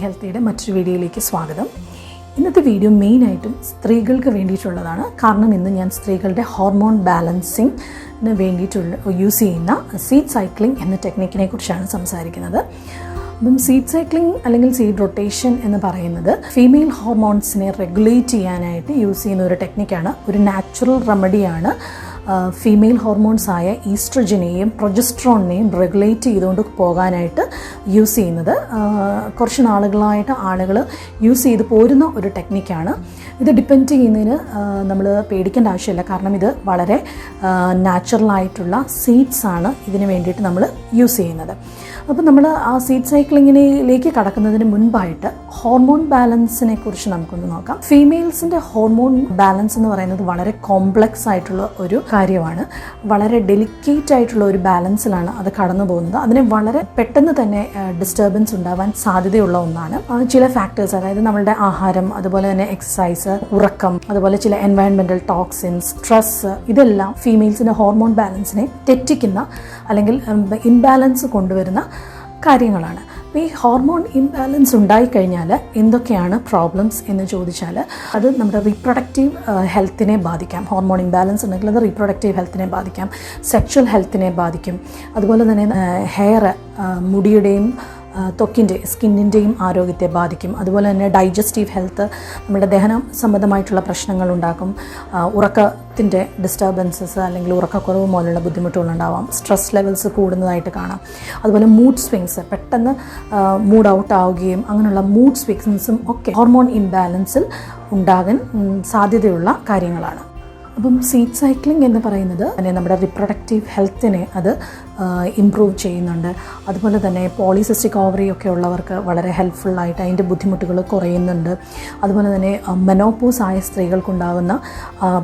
ഹെൽത്തിയുടെ മറ്റൊരു വീഡിയോയിലേക്ക് സ്വാഗതം. ഇന്നത്തെ വീഡിയോ മെയിനായിട്ടും സ്ത്രീകൾക്ക് വേണ്ടിയിട്ടുള്ളതാണ്. കാരണം ഇന്ന് ഞാൻ സ്ത്രീകളുടെ ഹോർമോൺ ബാലൻസിങ്ങിന് വേണ്ടിയിട്ടുള്ള യൂസ് ചെയ്യുന്ന സീഡ് സൈക്ലിംഗ് എന്ന ടെക്നിക്കിനെ കുറിച്ചാണ് സംസാരിക്കുന്നത്. അപ്പം സീഡ് സൈക്ലിംഗ് അല്ലെങ്കിൽ സീഡ് റൊട്ടേഷൻ എന്ന് പറയുന്നത് ഫീമെയിൽ ഹോർമോൺസിനെ റെഗുലേറ്റ് ചെയ്യാനായിട്ട് യൂസ് ചെയ്യുന്ന ഒരു ടെക്നിക്കാണ്. ഒരു നാച്ചുറൽ റെമഡിയാണ്. ഫീമെയിൽ ഹോർമോൺസായ ഈസ്ട്രജനെയും പ്രൊജസ്ട്രോണിനെയും റെഗുലേറ്റ് ചെയ്തുകൊണ്ട് പോകാനായിട്ട് യൂസ് ചെയ്യുന്നത്. കുറച്ച് നാളുകളായിട്ട് ആളുകൾ യൂസ് ചെയ്ത് പോരുന്ന ഒരു ടെക്നിക്കാണ്. ഇത് ഡിപ്പെൻഡ് ചെയ്യുന്നതിന് നമ്മൾ പേടിക്കേണ്ട ആവശ്യമില്ല. കാരണം ഇത് വളരെ നാച്ചുറലായിട്ടുള്ള സീഡ്സാണ് ഇതിന് വേണ്ടിയിട്ട് നമ്മൾ യൂസ് ചെയ്യുന്നത്. അപ്പോൾ നമ്മൾ ആ സീഡ് സൈക്ലിങ്ങിലേക്ക് കടക്കുന്നതിന് മുൻപായിട്ട് ഹോർമോൺ ബാലൻസിനെ കുറിച്ച് നമുക്കൊന്ന് നോക്കാം. ഫീമെയിൽസിൻ്റെ ഹോർമോൺ ബാലൻസ് എന്ന് പറയുന്നത് വളരെ കോംപ്ലക്സ് ആയിട്ടുള്ള ഒരു കാര്യമാണ്. വളരെ ഡെലിക്കേറ്റ് ആയിട്ടുള്ള ഒരു ബാലൻസിലാണ് അത് കടന്നു പോകുന്നത്. അതിന് വളരെ പെട്ടെന്ന് തന്നെ ഡിസ്റ്റർബൻസ് ഉണ്ടാവാൻ സാധ്യതയുള്ള ഒന്നാണ്. ചില ഫാക്ടേഴ്സ്, അതായത് നമ്മളുടെ ആഹാരം, അതുപോലെ തന്നെ എക്സസൈസ്, ഉറക്കം, അതുപോലെ ചില എൻവയൺമെൻറ്റൽ ടോക്സിൻസ്, സ്ട്രെസ്, ഇതെല്ലാം ഫീമെയിൽസിൻ്റെ ഹോർമോൺ ബാലൻസിനെ തെറ്റിക്കുന്ന അല്ലെങ്കിൽ ഇംബാലൻസ് കൊണ്ടുവരുന്ന കാര്യങ്ങളാണ്. അപ്പോൾ ഈ ഹോർമോൺ ഇംബാലൻസ് ഉണ്ടായിക്കഴിഞ്ഞാൽ എന്തൊക്കെയാണ് പ്രോബ്ലംസ് എന്ന് ചോദിച്ചാൽ അത് നമ്മുടെ റീപ്രൊഡക്റ്റീവ് ഹെൽത്തിനെ ബാധിക്കാം. ഹോർമോൺ ഇംബാലൻസ് ഉണ്ടെങ്കിൽ അത് റീപ്രൊഡക്റ്റീവ് ഹെൽത്തിനെ ബാധിക്കാം, സെക്ഷൽ ഹെൽത്തിനെ ബാധിക്കും. അതുപോലെ തന്നെ ഹെയർ, മുടിയുടെയും ത്വക്കിൻ്റെ, സ്കിന്നിൻ്റെയും ആരോഗ്യത്തെ ബാധിക്കും. അതുപോലെ തന്നെ ഡൈജസ്റ്റീവ് ഹെൽത്ത്, നമ്മുടെ ദഹന സംബന്ധമായിട്ടുള്ള പ്രശ്നങ്ങൾ ഉണ്ടാക്കും. ഉറക്കത്തിൻ്റെ ഡിസ്റ്റർബൻസസ് അല്ലെങ്കിൽ ഉറക്കക്കുറവ് പോലുള്ള ബുദ്ധിമുട്ടുകളുണ്ടാവാം. സ്ട്രെസ് ലെവൽസ് കൂടുന്നതായിട്ട് കാണാം. അതുപോലെ മൂഡ് സ്വിങ്സ്, പെട്ടെന്ന് മൂഡ് ഔട്ട് ആവുകയും അങ്ങനെയുള്ള മൂഡ് സ്വിങ്സും ഒക്കെ ഹോർമോൺ ഇംബാലൻസിൽ ഉണ്ടാകാൻ സാധ്യതയുള്ള കാര്യങ്ങളാണ്. അപ്പം സീഡ് സൈക്ലിംഗ് എന്ന് പറയുന്നത് നമ്മുടെ റിപ്രൊഡക്റ്റീവ് ഹെൽത്തിനെ അത് ഇംപ്രൂവ് ചെയ്യുന്നുണ്ട്. അതുപോലെ തന്നെ പോളിസിസ്റ്റിക് ഓവറി ഒക്കെ ഉള്ളവർക്ക് വളരെ ഹെൽപ്ഫുള്ളായിട്ട് അതിൻ്റെ ബുദ്ധിമുട്ടുകൾ കുറയുന്നുണ്ട്. അതുപോലെ തന്നെ മെനോപോസ് ആയ സ്ത്രീകൾക്കുണ്ടാകുന്ന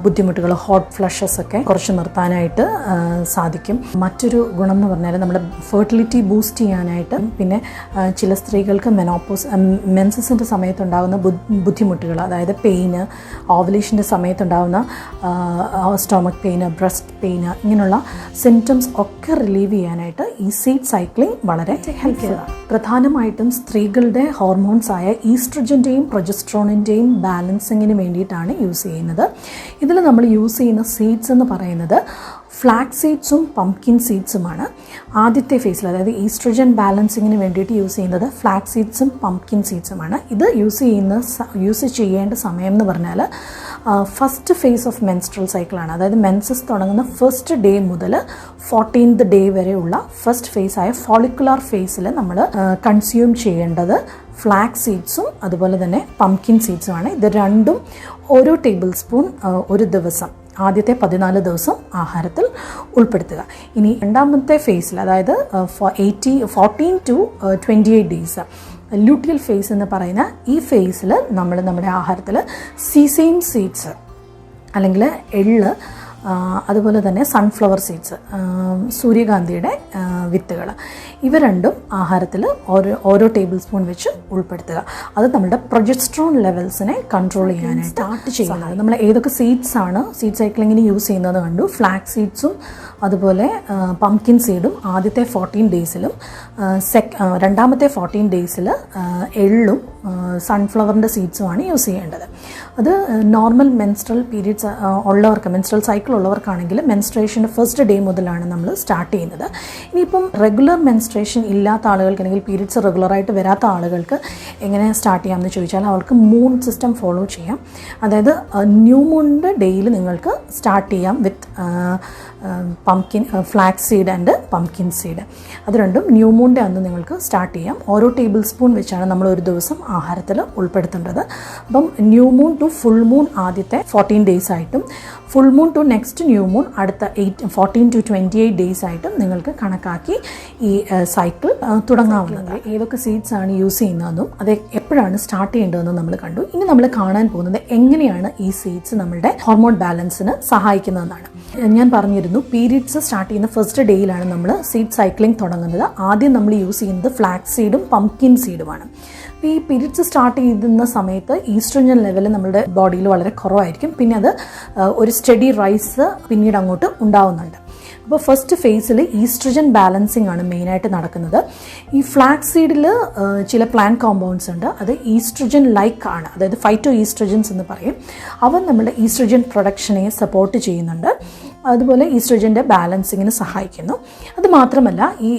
ബുദ്ധിമുട്ടുകൾ, ഹോട്ട് ഫ്ലഷസ് ഒക്കെ കുറച്ച് നിർത്താനായിട്ട് സാധിക്കും. മറ്റൊരു ഗുണം എന്ന് പറഞ്ഞാൽ നമ്മുടെ ഫെർട്ടിലിറ്റി ബൂസ്റ്റ് ചെയ്യാനായിട്ട്, പിന്നെ ചില സ്ത്രീകൾക്ക് മെൻസസിൻ്റെ സമയത്തുണ്ടാകുന്ന ബുദ്ധിമുട്ടുകൾ, അതായത് പെയിന്, ഓവുലേഷൻ്റെ സമയത്തുണ്ടാകുന്ന സ്റ്റൊമക് പെയിന്, ബ്രസ്റ്റ് പെയിന്, ഇങ്ങനെയുള്ള സിംറ്റംസ് ഒക്കെ റിലീവ് ചെയ്യാനായിട്ട് ഈ സീഡ് സൈക്ലിംഗ് വളരെ ഹെൽപ്ഫുള്ളാണ്. പ്രധാനമായിട്ടും സ്ത്രീകളുടെ ഹോർമോൺസായ ഈസ്ട്രജൻ്റെയും പ്രൊജസ്ട്രോണിൻ്റെയും ബാലൻസിങ്ങിന് വേണ്ടിയിട്ടാണ് യൂസ് ചെയ്യുന്നത്. ഇതിൽ നമ്മൾ യൂസ് ചെയ്യുന്ന സീഡ്സ് എന്ന് പറയുന്നത് ഫ്ലാക്സ് സീഡ്സും പംകിൻ സീഡ്സുമാണ്. ആദ്യത്തെ ഫേസിൽ, അതായത് ഈസ്ട്രജൻ ബാലൻസിങ്ങിന് വേണ്ടിയിട്ട് യൂസ് ചെയ്യുന്നത് ഫ്ലാക്സ് സീഡ്സും പംകിൻ സീഡ്സുമാണ്. ഇത് യൂസ് ചെയ്യേണ്ട സമയം എന്ന് പറഞ്ഞാൽ ഫസ്റ്റ് ഫേസ് ഓഫ് മെൻസ്ട്രൽ സൈക്കിളാണ്. അതായത് മെൻസസ് തുടങ്ങുന്ന ഫസ്റ്റ് ഡേ മുതൽ 14th ഡേ വരെയുള്ള ഫസ്റ്റ് ഫേസായ ഫോളിക്കുലാർ ഫേസിൽ നമ്മൾ കൺസ്യൂം ചെയ്യേണ്ടത് ഫ്ലാക്സ് സീഡ്സും അതുപോലെ തന്നെ പംകിൻ സീഡ്സുമാണ്. ഇത് രണ്ടും ഓരോ ടേബിൾ സ്പൂൺ ഒരു ദിവസം, ആദ്യത്തെ 14 ദിവസം ആഹാരത്തിൽ ഉൾപ്പെടുത്തുക. ഇനി രണ്ടാമത്തെ ഫേസിൽ, അതായത് 14 to 28 ഡേയ്സ്, ലൂട്ടിയൽ ഫേസ് എന്ന് പറയുന്ന ഈ ഫേസിൽ നമ്മൾ നമ്മുടെ ആഹാരത്തിൽ സീസെയിം സീഡ്സ് അല്ലെങ്കിൽ എള്ള്, അതുപോലെ തന്നെ സൺഫ്ലവർ സീഡ്സ്, സൂര്യകാന്തിയുടെ വിത്തുകൾ, ഇവ രണ്ടും ആഹാരത്തിൽ ഓരോ ടേബിൾ സ്പൂൺ വെച്ച് ഉൾപ്പെടുത്തുക. അത് നമ്മുടെ പ്രൊജസ്ട്രോൺ ലെവൽസിനെ കൺട്രോൾ ചെയ്യാനായിട്ട് സ്റ്റാർട്ട് ചെയ്യുന്നത്. നമ്മൾ ഏതൊക്കെ സീഡ്സാണ് സീഡ് സൈക്ലിങ്ങിന് യൂസ് ചെയ്യുന്നത് കണ്ടു. ഫ്ലാക്സ് സീഡ്സും അതുപോലെ പംകിൻ സീഡും ആദ്യത്തെ 14 ഡേയ്സിലും രണ്ടാമത്തെ 14 ഡേയ്സിൽ എള്ളും സൺഫ്ലവറിൻ്റെ സീഡ്സുമാണ് യൂസ് ചെയ്യേണ്ടത്. അത് നോർമൽ മെൻസ്ട്രൽ പീരീഡ്സ് ഉള്ളവർക്ക്, മെൻസ്ട്രൽ സൈക്കിൾ ഉള്ളവർക്കാണെങ്കിൽ മെൻസ്ട്രേഷൻ്റെ ഫസ്റ്റ് ഡേ മുതലാണ് നമ്മൾ സ്റ്റാർട്ട് ചെയ്യുന്നത്. ഇനിയിപ്പം റെഗുലർ മെൻസ്ട്രേഷൻ ഇല്ലാത്ത ആളുകൾക്ക് അല്ലെങ്കിൽ പീരീഡ്സ് റെഗുലറായിട്ട് വരാത്ത ആളുകൾക്ക് എങ്ങനെ സ്റ്റാർട്ട് ചെയ്യാമെന്ന് ചോദിച്ചാൽ അവർക്ക് മൂൺ സിസ്റ്റം ഫോളോ ചെയ്യാം. അതായത് ന്യൂ മൂണിൻ്റെ ഡേയിൽ നിങ്ങൾക്ക് സ്റ്റാർട്ട് ചെയ്യാം with flax seed and pumpkin seed. അത് രണ്ടും ന്യൂ മൂണിൻ്റെ അന്ന് നിങ്ങൾക്ക് സ്റ്റാർട്ട് ചെയ്യാം. ഓരോ ടേബിൾ സ്പൂൺ വെച്ചാണ് നമ്മൾ ഒരു ദിവസം ആഹാരത്തിൽ ഉൾപ്പെടുത്തേണ്ടത്. അപ്പം new moon to full moon ആദ്യത്തെ 14 ഡേയ്സ് ആയിട്ടും full moon to next new moon അടുത്ത 14 to 28 ഡേയ്സ് ആയിട്ടും നിങ്ങൾക്ക് കണക്കാക്കി ഈ സൈക്കിൾ തുടങ്ങാവുന്നതാണ്. ഏതൊക്കെ സീഡ്സ് ആണ് യൂസ് ചെയ്യുന്നതെന്നും അത് എപ്പോഴാണ് സ്റ്റാർട്ട് ചെയ്യേണ്ടതെന്നും നമ്മൾ കണ്ടു. ഇനി നമ്മൾ കാണാൻ പോകുന്നത് എങ്ങനെയാണ് ഈ സീഡ്സ് നമ്മളുടെ ഹോർമോൺ ബാലൻസിന് സഹായിക്കുന്നതെന്നാണ്. ഞാൻ പറഞ്ഞിരുന്നു, പീരീഡ്സ് സ്റ്റാർട്ട് ചെയ്യുന്ന ഫസ്റ്റ് ഡേയിലാണ് നമ്മൾ സീഡ് സൈക്ലിംഗ് തുടങ്ങുന്നത്. ആദ്യം നമ്മൾ യൂസ് ചെയ്യുന്നത് ഫ്ലാക്സ് സീഡും പംകിൻ സീഡുമാണ്. അപ്പോൾ ഈ പീരീഡ്സ് സ്റ്റാർട്ട് ചെയ്യുന്ന സമയത്ത് ഈസ്ട്രജൻ ലെവൽ നമ്മുടെ ബോഡിയിൽ വളരെ കുറവായിരിക്കും. പിന്നെ അത് ഒരു സ്റ്റഡി റൈസ് പിന്നീട് അങ്ങോട്ട് ഉണ്ടാവുന്നുണ്ട്. അപ്പോൾ ഫസ്റ്റ് ഫേസിൽ ഈസ്ട്രജൻ ബാലൻസിങ് ആണ് മെയിനായിട്ട് നടക്കുന്നത്. ഈ ഫ്ലാക്സ് സീഡിൽ ചില പ്ലാന്റ് കോമ്പൗണ്ട്സ് ഉണ്ട്, അത് ഈസ്ട്രജൻ ലൈക്ക് ആണ്, അതായത് ഫൈറ്റോ ഈസ്ട്രജൻസ് എന്ന് പറയും. അവ നമ്മുടെ ഈസ്ട്രജൻ പ്രൊഡക്ഷനെ സപ്പോർട്ട് ചെയ്യുന്നുണ്ട്, അതുപോലെ ഈസ്ട്രജൻ്റെ ബാലൻസിങ്ങിന് സഹായിക്കുന്നു. അതുമാത്രമല്ല ഈ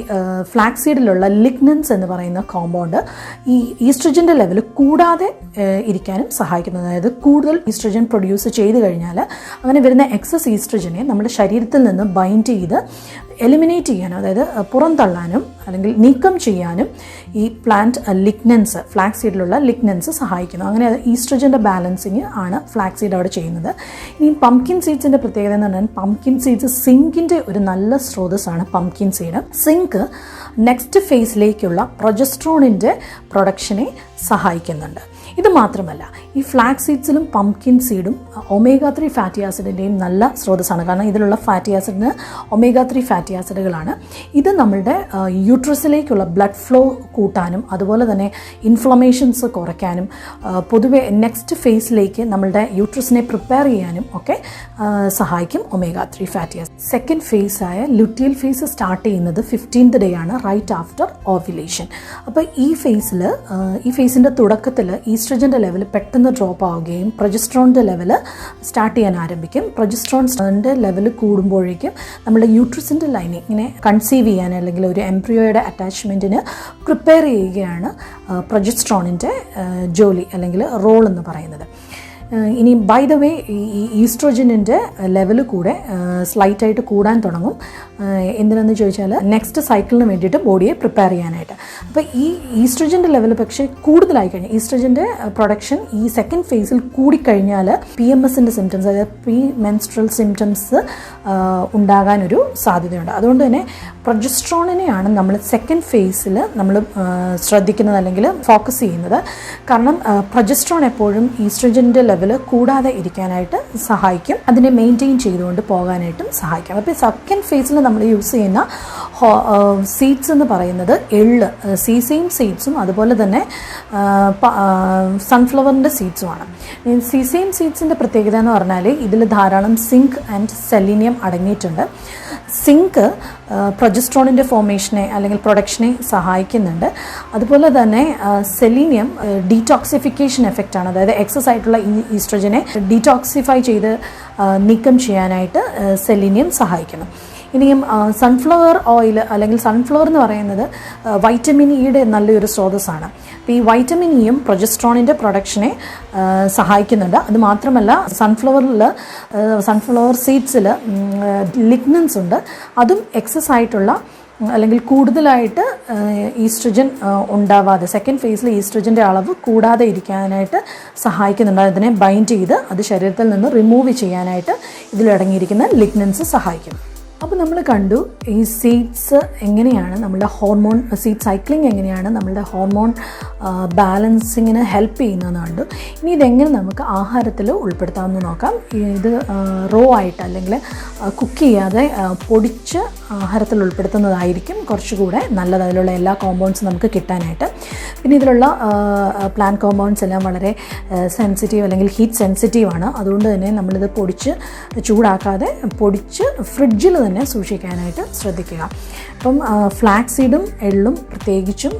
ഫ്ലാക്സ് സീഡിലുള്ള ലിഗ്നൻസ് എന്ന് പറയുന്ന കോമ്പൗണ്ട് ഈ ഈസ്ട്രജൻ്റെ ലെവൽ കൂടാതെ ഇരിക്കാനും സഹായിക്കുന്നു. അതായത് കൂടുതൽ ഈസ്ട്രജൻ പ്രൊഡ്യൂസ് ചെയ്ത് കഴിഞ്ഞാൽ അങ്ങനെ വരുന്ന എക്സസ് ഈസ്ട്രജനെ നമ്മുടെ ശരീരത്തിൽ നിന്ന് ബൈൻഡ് ചെയ്ത് എലിമിനേറ്റ് ചെയ്യാനും, അതായത് പുറന്തള്ളാനും അല്ലെങ്കിൽ നീക്കം ചെയ്യാനും ഈ പ്ലാന്റ് ലിഗ്നൻസ്, ഫ്ലാക്സ് സീഡിലുള്ള ലിഗ്നൻസ് സഹായിക്കുന്നു. അങ്ങനെ ഈസ്ട്രജൻ്റെ ബാലൻസിങ് ആണ് ഫ്ലാക്സ് സീഡ് അവിടെ ചെയ്യുന്നത്. ഇനി പംകിൻ സീഡ്സിൻ്റെ പ്രത്യേകത എന്ന് പറഞ്ഞാൽ പംകിൻ സീഡ്സ് സിങ്കിൻ്റെ ഒരു നല്ല സ്രോതസ്സാണ് പംകിൻ സീഡ്. സിങ്ക് നെക്സ്റ്റ് ഫേസിലേക്കുള്ള പ്രൊജസ്ട്രോണിൻ്റെ പ്രൊഡക്ഷനെ സഹായിക്കുന്നുണ്ട്. ഇത് മാത്രമല്ല ഈ ഫ്ലാക്സ് സീഡ്സിലും പംകിൻ സീഡും ഒമേഗ-3 ഫാറ്റി ആസിഡിൻ്റെയും നല്ല സ്രോതസ്സാണ്. കാരണം ഇതിലുള്ള ഫാറ്റി ആസിഡിന് ഒമേഗ-3 ഫാറ്റി ആസിഡുകളാണ്. ഇത് നമ്മളുടെ യൂട്രസിലേക്കുള്ള ബ്ലഡ് ഫ്ലോ കൂട്ടാനും അതുപോലെ തന്നെ ഇൻഫ്ലമേഷൻസ് കുറയ്ക്കാനും പൊതുവെ നെക്സ്റ്റ് ഫേസിലേക്ക് നമ്മളുടെ യൂട്രസിനെ പ്രിപ്പയർ ചെയ്യാനും ഒക്കെ സഹായിക്കും ഒമേഗ-3 ഫാറ്റി ആസിഡ്. സെക്കൻഡ് ഫേസായ ലുറ്റിയൽ ഫേസ് സ്റ്റാർട്ട് ചെയ്യുന്നത് 15th ഡേ ആണ്, റൈറ്റ് ആഫ്റ്റർ ഓവുലേഷൻ. അപ്പോൾ ഈ ഫേസിൻ്റെ തുടക്കത്തിൽ ഈസ്ട്രജൻ്റെ ലെവൽ പെട്ടെന്ന് ഡ്രോപ്പ് ആവുകയും പ്രൊജസ്ട്രോണിൻ്റെ ലെവൽ സ്റ്റാർട്ട് ചെയ്യാൻ ആരംഭിക്കും. പ്രൊജസ്ട്രോണിൻ്റെ ലെവൽ കൂടുമ്പോഴേക്കും നമ്മുടെ യൂട്രസിൻ്റെ ലൈനിങ് ഇങ്ങനെ കൺസീവ് ചെയ്യാൻ അല്ലെങ്കിൽ ഒരു എംബ്രിയോയുടെ അറ്റാച്ച്മെൻറ്റിന് പ്രിപ്പയർ ചെയ്യുകയാണ് പ്രൊജസ്ട്രോണിൻ്റെ ജോലി അല്ലെങ്കിൽ റോൾ എന്ന് പറയുന്നത്. ഇനി ബൈ ദ വേ ഈ ഈസ്ട്രോജനിൻ്റെ ലെവൽ കൂടെ സ്ലൈറ്റായിട്ട് കൂടാൻ തുടങ്ങും. എന്തിനാണെന്ന് ചോദിച്ചാൽ നെക്സ്റ്റ് സൈക്കിളിന് വേണ്ടിയിട്ട് ബോഡിയെ പ്രിപ്പയർ ചെയ്യാനായിട്ട്. അപ്പോൾ ഈ ഈസ്ട്രോജൻ്റെ ലെവൽ പക്ഷേ കൂടുതലായി കഴിഞ്ഞാൽ ഈസ്ട്രോജൻ്റെ പ്രൊഡക്ഷൻ ഈ സെക്കൻഡ് ഫേസിൽ കൂടിക്കഴിഞ്ഞാൽ PMSൻ്റെ സിംറ്റംസ്, അതായത് പ്രീ മെൻസ്ട്രൽ സിംറ്റംസ് ഉണ്ടാകാനൊരു സാധ്യതയുണ്ട്. അതുകൊണ്ട് തന്നെ പ്രൊജസ്ട്രോണിനെയാണ് നമ്മൾ സെക്കൻഡ് ഫേസിൽ നമ്മൾ ശ്രദ്ധിക്കുന്നത് അല്ലെങ്കിൽ ഫോക്കസ് ചെയ്യുന്നത്. കാരണം പ്രൊജസ്ട്രോൺ എപ്പോഴും ഈസ്ട്രോജൻ്റെ ലെവൽ കൂടാതെ ഇരിക്കാനായിട്ട് സഹായിക്കും, അതിനെ മെയിൻറ്റെയിൻ ചെയ്തുകൊണ്ട് പോകാനായിട്ടും സഹായിക്കും. അപ്പോൾ സെക്കൻഡ് ഫേസിൽ നമ്മൾ യൂസ് ചെയ്യുന്ന സീഡ്സ് എന്ന് പറയുന്നത് എള്ള്, സീസെയിം സീഡ്സും അതുപോലെ തന്നെ സൺഫ്ലവറിൻ്റെ സീഡ്സുമാണ്. സീസെയിം സീഡ്സിൻ്റെ പ്രത്യേകത എന്ന് പറഞ്ഞാൽ ഇതിൽ ധാരാളം സിങ്ക് ആൻഡ് സെലീനിയം അടങ്ങിയിട്ടുണ്ട്. സിങ്ക് പ്രൊജസ്ട്രോണിൻ്റെ ഫോർമേഷനെ അല്ലെങ്കിൽ പ്രൊഡക്ഷനെ സഹായിക്കുന്നുണ്ട്. അതുപോലെ തന്നെ സെലീനിയം ഡീടോക്സിഫിക്കേഷൻ എഫക്റ്റാണ്, അതായത് എക്സസ് ആയിട്ടുള്ള ഈസ്ട്രജനെ ഡീടോക്സിഫൈ ചെയ്ത് നീക്കം ചെയ്യാനായിട്ട് സെലീനിയം സഹായിക്കുന്നു. ഇനിയും സൺഫ്ലവർ ഓയിൽ അല്ലെങ്കിൽ സൺഫ്ലവർ എന്ന് പറയുന്നത് വൈറ്റമിൻ ഇയുടെ നല്ലൊരു സ്രോതസ്സാണ്. അപ്പോൾ ഈ വൈറ്റമിൻ ഇയും പ്രൊജസ്ട്രോണിൻ്റെ പ്രൊഡക്ഷനെ സഹായിക്കുന്നുണ്ട്. അതുമാത്രമല്ല സൺഫ്ലവർ സീഡ്സിൽ ലിഗ്നൻസ് ഉണ്ട്, അതും എക്സസ് ആയിട്ടുള്ള അല്ലെങ്കിൽ കൂടുതലായിട്ട് ഈസ്ട്രജൻ ഉണ്ടാവാതെ സെക്കൻഡ് ഫേസിൽ ഈസ്ട്രജൻ്റെ അളവ് കൂടാതെ ഇരിക്കാനായിട്ട് സഹായിക്കുന്നുണ്ട്. അതിനെ ബൈൻഡ് ചെയ്ത് അത് ശരീരത്തിൽ നിന്ന് റിമൂവ് ചെയ്യാനായിട്ട് ഇതിലടങ്ങിയിരിക്കുന്ന ലിഗ്നൻസ് സഹായിക്കും. അപ്പോൾ നമ്മൾ കണ്ടു ഈ സീഡ്സ് എങ്ങനെയാണ് നമ്മുടെ ഹോർമോൺ സീഡ് സൈക്ലിംഗ് എങ്ങനെയാണ് നമ്മുടെ ഹോർമോൺ ബാലൻസിങ്ങിന് ഹെൽപ്പ് ചെയ്യുന്നതെന്ന് കണ്ടു. ഇനി ഇതെങ്ങനെ നമുക്ക് ആഹാരത്തിൽ ഉൾപ്പെടുത്താമെന്ന് നോക്കാം. ഇത് റോ ആയിട്ട് അല്ലെങ്കിൽ കുക്ക് ചെയ്യാതെ പൊടിച്ച് ആഹാരത്തിൽ ഉൾപ്പെടുത്തുന്നതായിരിക്കും കുറച്ചുകൂടെ നല്ലത്, അതിലുള്ള എല്ലാ കോമ്പൗണ്ട്സും നമുക്ക് കിട്ടാനായിട്ട്. പിന്നെ ഇതിലുള്ള പ്ലാന്റ് കോമ്പൗണ്ട്സ് എല്ലാം വളരെ സെൻസിറ്റീവ് അല്ലെങ്കിൽ ഹീറ്റ് സെൻസിറ്റീവാണ്. അതുകൊണ്ട് തന്നെ നമ്മളിത് പൊടിച്ച് ചൂടാക്കാതെ പൊടിച്ച് ഫ്രിഡ്ജിൽ തന്നെ സൂക്ഷിക്കാനായിട്ട് ശ്രദ്ധിക്കുക. അപ്പം ഫ്ലാക്സ് സീഡും എള്ളും പ്രത്യേകിച്ചും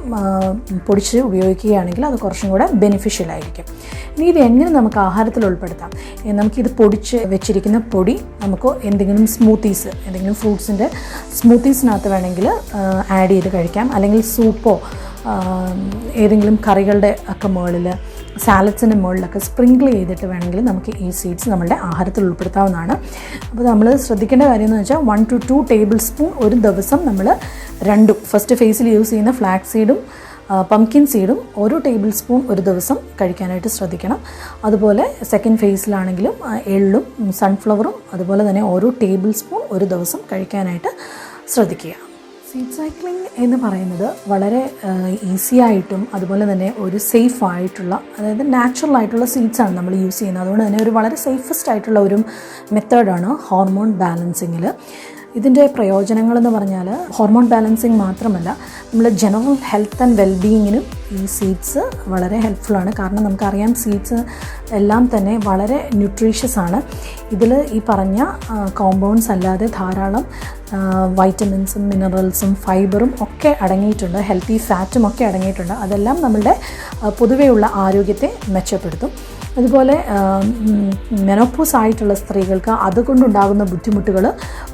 പൊടിച്ച് ഉപയോഗിക്കുകയാണെങ്കിൽ അത് കുറച്ചും കൂടെ ബെനിഫിഷ്യലായിരിക്കും. ഇനി ഇത് എങ്ങനെ നമുക്ക് ആഹാരത്തിൽ ഉൾപ്പെടുത്താം? നമുക്കിത് പൊടിച്ച് വെച്ചിരിക്കുന്ന പൊടി നമുക്ക് എന്തെങ്കിലും സ്മൂത്തീസ്, എന്തെങ്കിലും ഫ്രൂട്ട്സിൻ്റെ സ്മൂത്തീസിനകത്ത് വേണമെങ്കിൽ ആഡ് ചെയ്ത് കഴിക്കാം. അല്ലെങ്കിൽ സൂപ്പോ ഏതെങ്കിലും കറികളുടെ ഒക്കെ മുകളിൽ സാലഡ്സിൻ്റെ മുകളിലൊക്കെ സ്പ്രിങ്കിൾ ചെയ്തിട്ട് വേണമെങ്കിൽ നമുക്ക് ഈ സീഡ്സ് നമ്മളുടെ ആഹാരത്തിൽ ഉൾപ്പെടുത്താവുന്നതാണ്. അപ്പോൾ നമ്മൾ ശ്രദ്ധിക്കേണ്ട കാര്യം എന്ന് വെച്ചാൽ 1 to 2 ടേബിൾ സ്പൂൺ ഒരു ദിവസം നമ്മൾ രണ്ടും ഫസ്റ്റ് ഫേസിൽ യൂസ് ചെയ്യുന്ന ഫ്ലാക്സ് സീഡും പംകിൻ സീഡും 1 ടേബിൾ സ്പൂൺ ഒരു ദിവസം കഴിക്കാനായിട്ട് ശ്രദ്ധിക്കണം. അതുപോലെ സെക്കൻഡ് ഫേസിലാണെങ്കിലും എള്ളും സൺഫ്ലവറും അതുപോലെ തന്നെ 1 ടേബിൾ സ്പൂൺ ഒരു ദിവസം കഴിക്കാനായിട്ട് ശ്രദ്ധിക്കുക. സീഡ് സൈക്ലിംഗ് എന്ന് പറയുന്നത് വളരെ ഈസി ആയിട്ടും അതുപോലെ തന്നെ ഒരു സേഫ് ആയിട്ടുള്ള, അതായത് നാച്ചുറൽ ആയിട്ടുള്ള സീഡ്സാണ് നമ്മൾ യൂസ് ചെയ്യുന്നത്. അതുകൊണ്ട് തന്നെ ഒരു വളരെ സേഫസ്റ്റ് ആയിട്ടുള്ള ഒരു മെത്തേഡാണ് ഹോർമോൺ ബാലൻസിങ്ങിൽ. ഇതിൻ്റെ പ്രയോജനങ്ങളെന്ന് പറഞ്ഞാൽ ഹോർമോൺ ബാലൻസിങ് മാത്രമല്ല നമ്മൾ ജനറൽ ഹെൽത്ത് ആൻഡ് വെൽബീയിങ്ങിനും ഈ സീഡ്സ് വളരെ ഹെൽപ്ഫുള്ളാണ്. കാരണം നമുക്കറിയാം സീഡ്സ് എല്ലാം തന്നെ വളരെ ന്യൂട്രീഷ്യസ് ആണ്. ഇതിൽ ഈ പറഞ്ഞ കോമ്പൗണ്ട്സ് അല്ലാതെ ധാരാളം വൈറ്റമിൻസും മിനറൽസും ഫൈബറും ഒക്കെ അടങ്ങിയിട്ടുണ്ട്, ഹെൽത്തി ഫാറ്റും ഒക്കെ അടങ്ങിയിട്ടുണ്ട്. അതെല്ലാം നമ്മളുടെ പൊതുവെയുള്ള ആരോഗ്യത്തെ മെച്ചപ്പെടുത്തും. അതുപോലെ മെനോപോസ് ആയിട്ടുള്ള സ്ത്രീകൾക്ക് അതുകൊണ്ടുണ്ടാകുന്ന ബുദ്ധിമുട്ടുകൾ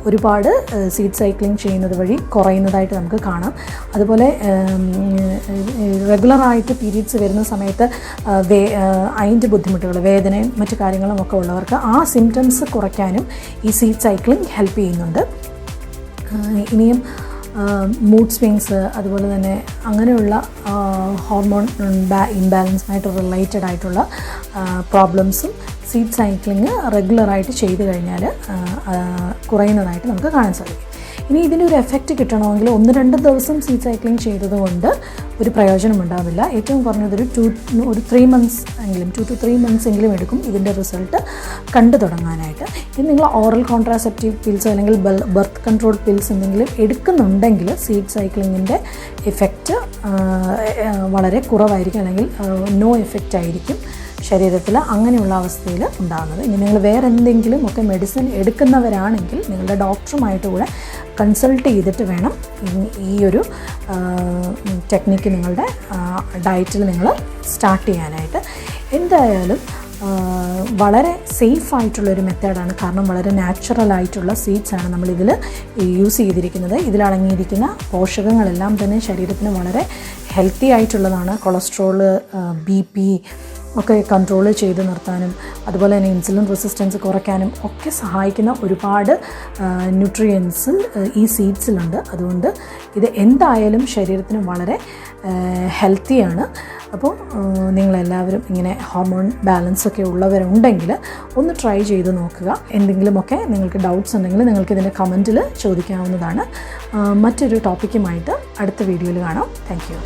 ഒരുപാട് സീഡ് സൈക്ലിംഗ് ചെയ്യുന്നത് വഴി കുറയുന്നതായിട്ട് നമുക്ക് കാണാം. അതുപോലെ റെഗുലറായിട്ട് പീരീഡ്സ് വരുന്ന സമയത്ത് അതിൻ്റെ ബുദ്ധിമുട്ടുകൾ, വേദനയും മറ്റു കാര്യങ്ങളും ഒക്കെ ഉള്ളവർക്ക് ആ സിംറ്റംസ് കുറയ്ക്കാനും ഈ സീഡ് സൈക്ലിംഗ് ഹെൽപ്പ് ചെയ്യുന്നുണ്ട്. ഇനിയും മൂഡ് സ്വിങ്സ്, അതുപോലെ തന്നെ അങ്ങനെയുള്ള ഹോർമോൺ ഇംബാലൻസുമായിട്ട് റിലേറ്റഡ് ആയിട്ടുള്ള പ്രോബ്ലംസും സീഡ് സൈക്ലിംഗ് റെഗുലറായിട്ട് ചെയ്ത് കഴിഞ്ഞാൽ കുറയുന്നതായിട്ട് നമുക്ക് കാണാൻ സാധിക്കും. ഇനി ഇതിൻ്റെ ഒരു എഫക്റ്റ് കിട്ടണമെങ്കിൽ 1-2 ദിവസം സീഡ് സൈക്ലിംഗ് ചെയ്തതുകൊണ്ട് ഒരു പ്രയോജനം ഉണ്ടാവില്ല. ഏറ്റവും കുറഞ്ഞതൊരു 2 to 3 months എങ്കിലും എടുക്കും ഇതിൻ്റെ റിസൾട്ട് കണ്ടു തുടങ്ങാനായിട്ട്. ഇനി നിങ്ങൾ ഓറൽ കോൺട്രാസെപ്റ്റീവ് പിൽസ് അല്ലെങ്കിൽ ബർത്ത് കൺട്രോൾ പിൽസ് എന്തെങ്കിലും എടുക്കുന്നുണ്ടെങ്കിൽ സീഡ് സൈക്ലിങ്ങിൻ്റെ എഫക്റ്റ് വളരെ കുറവായിരിക്കും, അല്ലെങ്കിൽ നോ എഫക്റ്റ് ആയിരിക്കും ശരീരത്തിൽ അങ്ങനെയുള്ള അവസ്ഥയിൽ ഉണ്ടാകുന്നത്. ഇനി നിങ്ങൾ വേറെ എന്തെങ്കിലും ഒക്കെ മെഡിസിൻ എടുക്കുന്നവരാണെങ്കിൽ നിങ്ങളുടെ ഡോക്ടറുമായിട്ട് കൂടെ കൺസൾട്ട് ചെയ്തിട്ട് വേണം ഈ ഒരു ടെക്നിക്ക് നിങ്ങളുടെ ഡയറ്റിൽ നിങ്ങൾ സ്റ്റാർട്ട് ചെയ്യാനായിട്ട്. എന്തായാലും വളരെ സേഫായിട്ടുള്ളൊരു മെത്തേഡാണ്. കാരണം വളരെ നാച്ചുറലായിട്ടുള്ള സീഡ്സാണ് നമ്മളിതിൽ യൂസ് ചെയ്തിരിക്കുന്നത്. ഇതിലടങ്ങിയിരിക്കുന്ന പോഷകങ്ങളെല്ലാം തന്നെ ശരീരത്തിന് വളരെ ഹെൽത്തി ആയിട്ടുള്ളതാണ്. കൊളസ്ട്രോള്, BP ഒക്കെ കൺട്രോൾ ചെയ്ത് നിർത്താനും അതുപോലെ തന്നെ ഇൻസുലിൻ റെസിസ്റ്റൻസ് കുറയ്ക്കാനും ഒക്കെ സഹായിക്കുന്ന ഒരുപാട് ന്യൂട്രിയൻസ് ഈ സീഡ്സിലുണ്ട്. അതുകൊണ്ട് ഇത് എന്തായാലും ശരീരത്തിന് വളരെ ഹെൽത്തിയാണ്. അപ്പോൾ നിങ്ങളെല്ലാവരും ഇങ്ങനെ ഹോർമോൺ ബാലൻസ് ഒക്കെ ഉള്ളവരുണ്ടെങ്കിൽ ഒന്ന് ട്രൈ ചെയ്ത് നോക്കുക. എന്തെങ്കിലുമൊക്കെ നിങ്ങൾക്ക് ഡൗട്ട്സ് ഉണ്ടെങ്കിൽ നിങ്ങൾക്ക് ഇതിൻ്റെ കമൻറ്റിൽ ചോദിക്കാവുന്നതാണ്. മറ്റൊരു ടോപ്പിക്കുമായിട്ട് അടുത്ത വീഡിയോയിൽ കാണാം. Thank you.